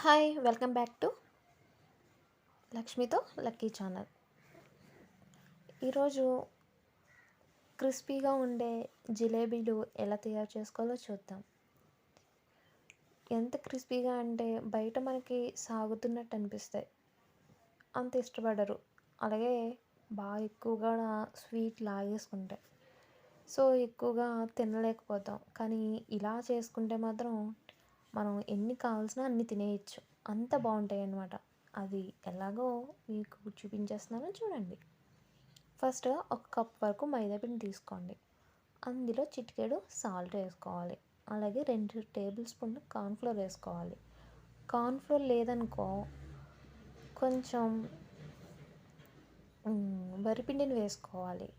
Hi welcome back to లక్ష్మితో lucky channel. ఈరోజు క్రిస్పీగా ఉండే జిలేబీలు ఎలా తయారు చేసుకోవాలో చూద్దాం. ఎంత క్రిస్పీగా అంటే బయట మనకి సాగుతున్నట్టు అనిపిస్తాయి, అంత ఇష్టపడరు. అలాగే బాగా ఎక్కువగా స్వీట్ లాగేసుకుంటాయి, సో ఎక్కువగా తినలేకపోతాం. కానీ ఇలా చేసుకుంటే మాత్రం మనం ఎన్ని కావాల్సినా అన్ని తినేయచ్చు, అంత బాగుంటాయి అన్నమాట. అది ఎలాగో మీకు చూపించేస్తున్నాను చూడండి. ఫస్ట్ ఒక కప్ వరకు మైదాపిండి తీసుకోండి. అందులో చిటికెడు సాల్ట్ వేసుకోవాలి. అలాగే 2 టేబుల్ స్పూన్లు కార్న్ఫ్లోర్ వేసుకోవాలి. కార్న్ఫ్లోర్ లేదనుకో కొంచెం వరిపిండిని వేసుకోవాలి.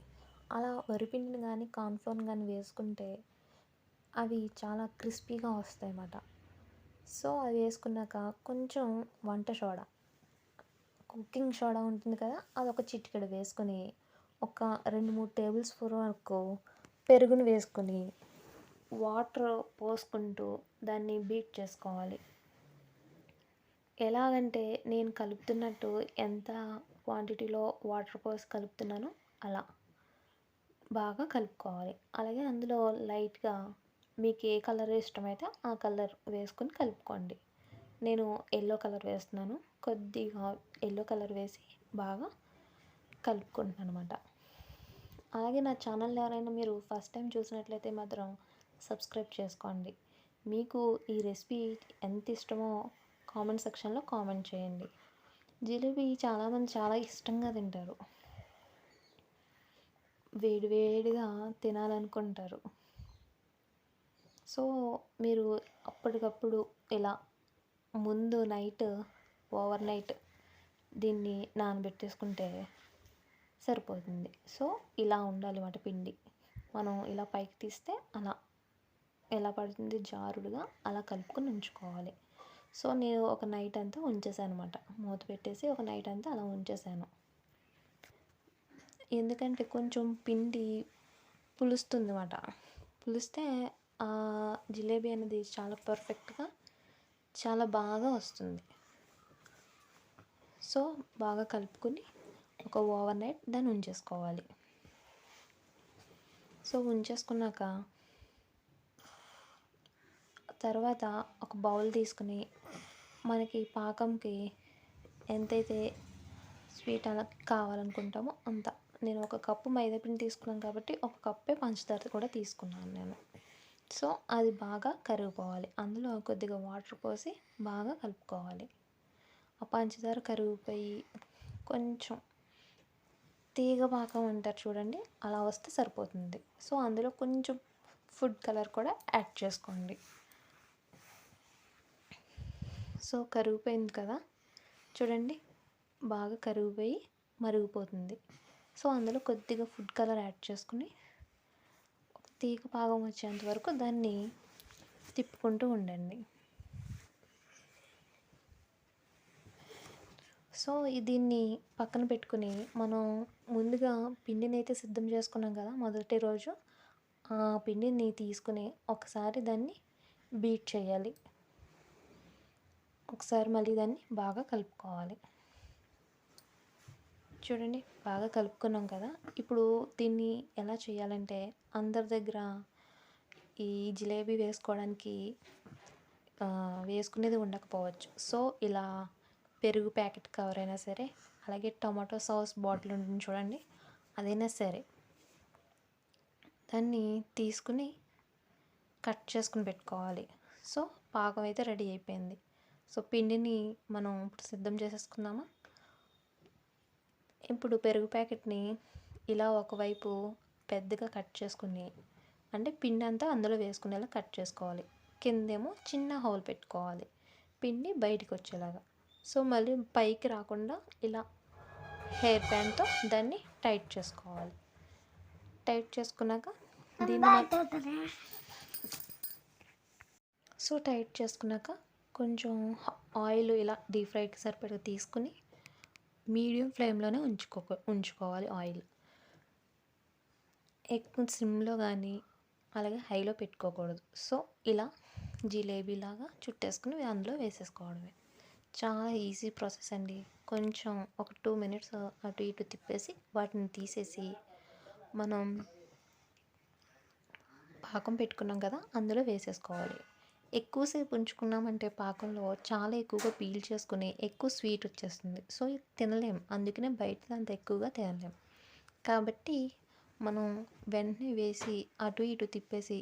అలా వరిపిండిని కానీ కార్న్ఫ్లోర్ కానీ వేసుకుంటే అవి చాలా క్రిస్పీగా వస్తాయి అన్నమాట. సో అది వేసుకున్నాక కొంచెం వంట సోడా, కుకింగ్ సోడా ఉంటుంది కదా, అదొక చిటికెడు వేసుకొని ఒక 2-3 టేబుల్ స్పూన్ వరకు పెరుగుని వేసుకొని వాటర్ పోసుకుంటూ దాన్ని బీట్ చేసుకోవాలి. ఎలాగంటే నేను కలుపుతున్నట్టు ఎంత క్వాంటిటీలో వాటర్ పోసి కలుపుతున్నానో అలా బాగా కలుపుకోవాలి. అలాగే అందులో లైట్గా మీకు ఏ కలర్ ఇష్టమైతే ఆ కలర్ వేసుకొని కలుపుకోండి. నేను ఎల్లో కలర్ వేస్తున్నాను. కొద్దిగా ఎల్లో కలర్ వేసి బాగా కలుపుకుంటున్నాను అనమాట. అలాగే నా ఛానల్ ఎవరైనా మీరు ఫస్ట్ టైం చూసినట్లయితే మాత్రం సబ్స్క్రైబ్ చేసుకోండి. మీకు ఈ రెసిపీ ఎంత ఇష్టమో కామెంట్ సెక్షన్లో కామెంట్ చేయండి. జిలేబీ చాలామంది చాలా ఇష్టంగా తింటారు, వేడివేడిగా తినాలనుకుంటారు. సో మీరు అప్పటికప్పుడు ఇలా ముందు నైట్ ఓవర్ నైట్ దీన్ని నానబెట్టేసుకుంటే సరిపోతుంది. సో ఇలా ఉండాలి అన్నమాట పిండి. మనం ఇలా పైకి తీస్తే అలా ఎలా పడుతుంది జారుడుగా అలా కలుపుకొని ఉంచుకోవాలి. సో నేను ఒక నైట్ అంతా ఉంచేసాను అనమాట. మూత పెట్టేసి ఒక నైట్ అంతా అలా ఉంచేసాను. ఎందుకంటే కొంచెం పిండి పులుస్తుంది అన్నమాట. పులిస్తే ఆ జిలేబీ అనేది చాలా పర్ఫెక్ట్గా చాలా బాగా వస్తుంది. సో బాగా కలుపుకొని ఒక ఓవర్ నైట్ దాన్ని ఉంచేసుకోవాలి. సో ఉంచేసుకున్నాక తర్వాత ఒక బౌల్ తీసుకుని మనకి పాకంకి ఎంతైతే స్వీట్ అలా కావాలనుకుంటామో అంత, నేను ఒక కప్పు మైదాపిండి తీసుకున్నాను కాబట్టి ఒక కప్పే పంచదార కూడా తీసుకున్నాను నేను. సో అది బాగా కరిగిపోవాలి. అందులో కొద్దిగా వాటర్ పోసి బాగా కలుపుకోవాలి. ఆ పంచదార కరిగిపోయి కొంచెం తీగ పాకం అంటారు చూడండి, అలా వస్తే సరిపోతుంది. సో అందులో కొంచెం ఫుడ్ కలర్ కూడా యాడ్ చేసుకోండి. సో కరిగిపోయింది కదా చూడండి, బాగా కరిగిపోయి మరిగిపోతుంది. సో అందులో కొద్దిగా ఫుడ్ కలర్ యాడ్ చేసుకుని తీగ పాకం వచ్చేంత వరకు దాన్ని తిప్పుకుంటూ ఉండండి. సో దీన్ని పక్కన పెట్టుకుని మనం ముందుగా పిండిని అయితే సిద్ధం చేసుకున్నాం కదా మొదటి రోజు, ఆ పిండిని తీసుకుని ఒకసారి దాన్ని బీట్ చేయాలి. ఒకసారి మళ్ళీ దాన్ని బాగా కలుపుకోవాలి. చూడండి బాగా కలుపుకున్నాం కదా. ఇప్పుడు దీన్ని ఎలా చేయాలంటే అందరి దగ్గర ఈ జిలేబీ వేసుకోవడానికి వేసుకునేది ఉండకపోవచ్చు. సో ఇలా పెరుగు ప్యాకెట్ కవర్ అయినా సరే, అలాగే టమాటో సాస్ బాటిల్ ఉంటుంది చూడండి, అదైనా సరే దాన్ని తీసుకుని కట్ చేసుకుని పెట్టుకోవాలి. సో పాకం అయితే రెడీ అయిపోయింది. సో పిండిని మనం ఇప్పుడు సిద్ధం చేసేసుకుందామా. ఇప్పుడు పెరుగు ప్యాకెట్ని ఇలా ఒకవైపు పెద్దగా కట్ చేసుకుని, అంటే పిండి అంతా అందులో వేసుకునేలా కట్ చేసుకోవాలి. కిందేమో చిన్న హోల్ పెట్టుకోవాలి పిండి బయటికి వచ్చేలాగా. సో మళ్ళీ పైకి రాకుండా ఇలా హెయిర్ బ్యాండ్తో దాన్ని టైట్ చేసుకోవాలి. టైట్ చేసుకున్నాక దీన్ని సో టైట్ చేసుకున్నాక కొంచెం ఆయిల్ ఇలా డీప్ ఫ్రైకి సరిపడా తీసుకుని మీడియం ఫ్లేమ్లోనే ఉంచుకోవాలి. ఆయిల్ ఎక్కువ సిమ్లో కానీ అలాగే హైలో పెట్టుకోకూడదు. సో ఇలా జిలేబీలాగా చుట్టేసుకుని అందులో వేసేసుకోవడమే. చాలా ఈజీ ప్రాసెస్ అండి. కొంచెం ఒక 2 మినిట్స్ అటు ఇటు తిప్పేసి వాటిని తీసేసి మనం పాకం పెట్టుకున్నాం కదా! అందులో వేసేసుకోవాలి. ఎక్కువసేపు ఉంచుకున్నామంటే పాకంలో చాలా ఎక్కువగా పీల్చేసుకొని ఎక్కువ స్వీట్ వచ్చేస్తుంది. సో, ఇది తినలేం. అందుకనే బయటది అంత ఎక్కువగా తినలేం. కాబట్టి మనం వెంటనే వేసి అటు ఇటు తిప్పేసి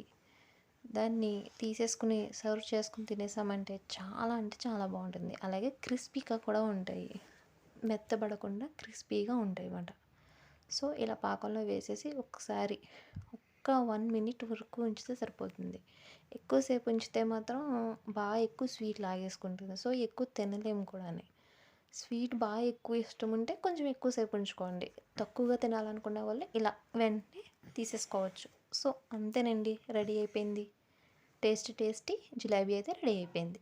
దాన్ని తీసేసుకుని సర్వ్ చేసుకొని తినేసామంటే చాలా అంటే చాలా బాగుంటుంది. అలాగే క్రిస్పీగా కూడా ఉంటాయి. మెత్తబడకుండా క్రిస్పీగా ఉంటాయన్నమాట. సో, ఇలా పాకంలో వేసేసి ఒకసారి ఒక్క 1 మినిట్ వరకు ఉంచితే సరిపోతుంది. ఎక్కువసేపు ఉంచితే మాత్రం బాగా ఎక్కువ స్వీట్ లాగేసుకుంటుంది. సో, ఎక్కువ తినలేము కూడాని. స్వీట్ బాగా ఎక్కువ ఇష్టం ఉంటే కొంచెం ఎక్కువ సేపు ఉంచుకోండి. తక్కువగా తినాలనుకునే వాళ్ళు ఇలా వెంటనే తీసేసుకోవచ్చు. సో, అంతేనండి, రెడీ అయిపోయింది. టేస్టీ జిలేబీ అయితే రెడీ అయిపోయింది.